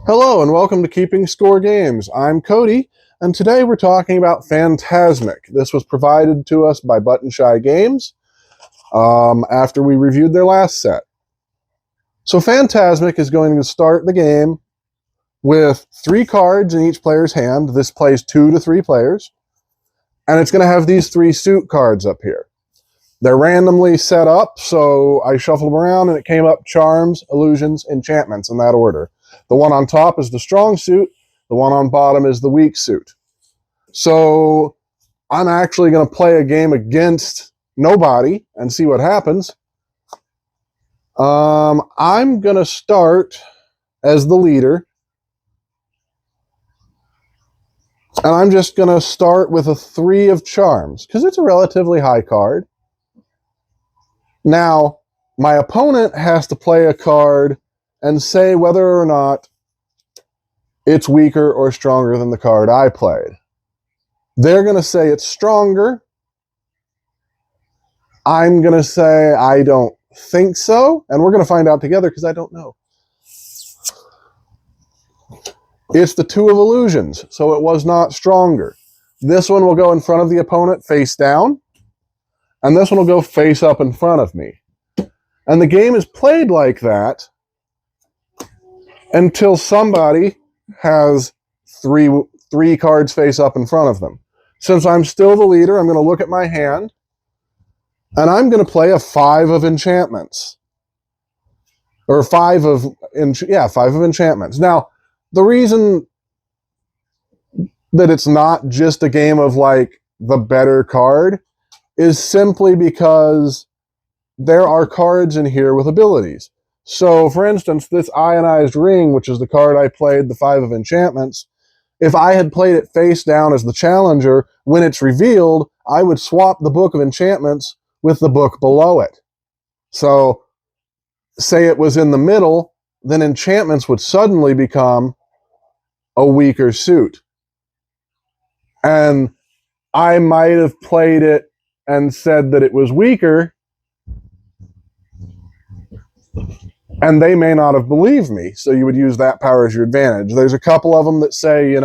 Hello and welcome to Keeping Score Games. I'm Cody, and today we're talking about Phantasmic. This was provided to us by Button Shy Games after we reviewed their last set. So Phantasmic is going to start the game with 3 cards in each player's hand. This plays 2 to 3 players, and it's going to have these 3 suit cards up here. They're randomly set up, so I shuffled them around and it came up charms, illusions, enchantments in that order. The one on top is the strong suit, the one on bottom is the weak suit. So I'm actually going to play a game against nobody and see what happens. I'm going to start as the leader. And I'm just going to start with a 3 of charms, because it's a relatively high card. Now, my opponent has to play a card and say whether or not it's weaker or stronger than the card I played. They're going to say it's stronger. I'm going to say I don't think so, and we're going to find out together because I don't know. It's the 2 of illusions, so it was not stronger. This one will go in front of the opponent face down, and this one will go face up in front of me. And the game is played like that until somebody has three cards face up in front of them. Since I'm still the leader, I'm going to look at my hand, and I'm going to play a 5 of enchantments. Or 5 of enchantments. Now, the reason that it's not just a game of like the better card is simply because there are cards in here with abilities. So, for instance, this ionized ring, which is the card I played, the 5 of enchantments, if I had played it face down as the challenger, when it's revealed, I would swap the book of enchantments with the book below it. So, say it was in the middle, then enchantments would suddenly become a weaker suit. And I might have played it and said that it was weaker, and they may not have believed me, so you would use that power as your advantage. There's a couple of them that say,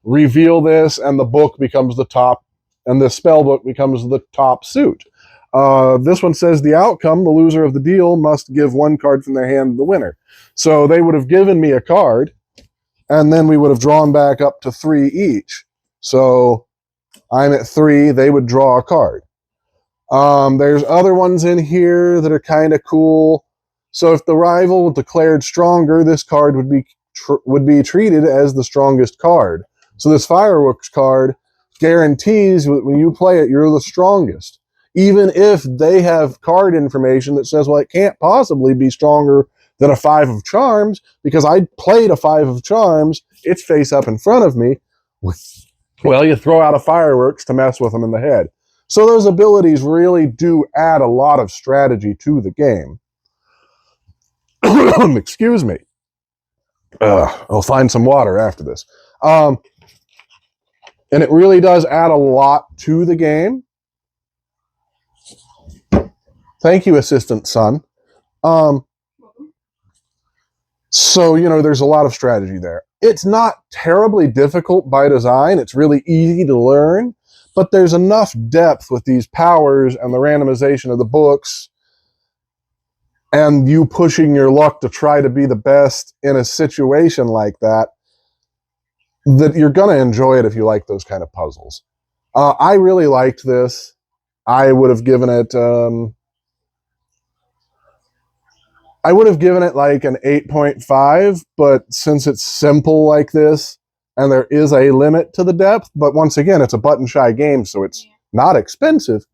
reveal this, and the book becomes the top, and the spell book becomes the top suit. This one says the outcome, the loser of the deal must give 1 card from their hand to the winner. So they would have given me a card, and then we would have drawn back up to 3 each. So I'm at 3, they would draw a card. There's other ones in here that are kind of cool. So if the rival declared stronger, this card would be treated as the strongest card. So this fireworks card guarantees when you play it, you're the strongest. Even if they have card information that says, well, it can't possibly be stronger than a 5 of charms, because I played a 5 of charms, it's face up in front of me. Well, you throw out a fireworks to mess with them in the head. So those abilities really do add a lot of strategy to the game. Excuse me. I'll find some water after this. And it really does add a lot to the game. Thank you, assistant son. So, there's a lot of strategy there. It's not terribly difficult by design. It's really easy to learn, but there's enough depth with these powers and the randomization of the books and you pushing your luck to try to be the best in a situation like that, that you're going to enjoy it if you like those kind of puzzles. I really liked this. I would have given it like an 8.5, but since it's simple like this, and there is a limit to the depth, but once again, it's a button shy game, so it's not expensive,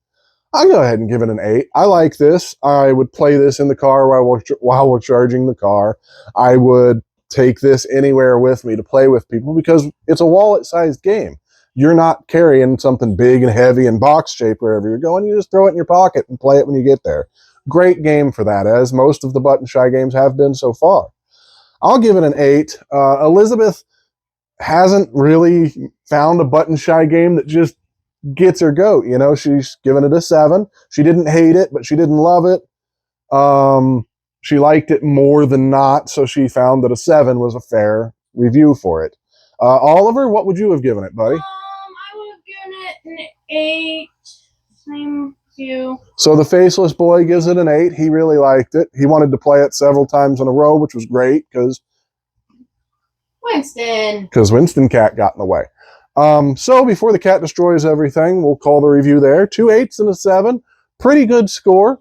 I'll go ahead and give it an 8. I like this. I would play this in the car while we're charging the car. I would take this anywhere with me to play with people because it's a wallet-sized game. You're not carrying something big and heavy and box-shaped wherever you're going. You just throw it in your pocket and play it when you get there. Great game for that, as most of the button shy games have been so far. I'll give it an 8. Elizabeth hasn't really found a button shy game that just gets her goat. She's given it a 7. She didn't hate it, but she didn't love it. She liked it more than not, so she found that a 7 was a fair review for it. Oliver, what would you have given it, buddy? I would have given it an 8. Same as you. So the faceless boy gives it an 8. He really liked it. He wanted to play it several times in a row, which was great because Winston Cat got in the way. So before the cat destroys everything, we'll call the review there. 2 8s and a 7. Pretty good score.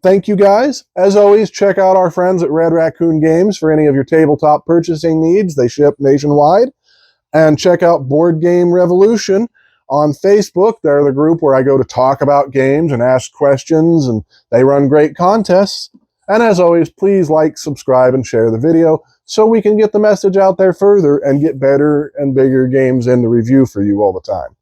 Thank you guys. As always, check out our friends at Red Raccoon Games for any of your tabletop purchasing needs. They ship nationwide. And check out Board Game Revolution on Facebook. They're the group where I go to talk about games and ask questions, and they run great contests. And as always, please like, subscribe, and share the video so we can get the message out there further and get better and bigger games in the review for you all the time.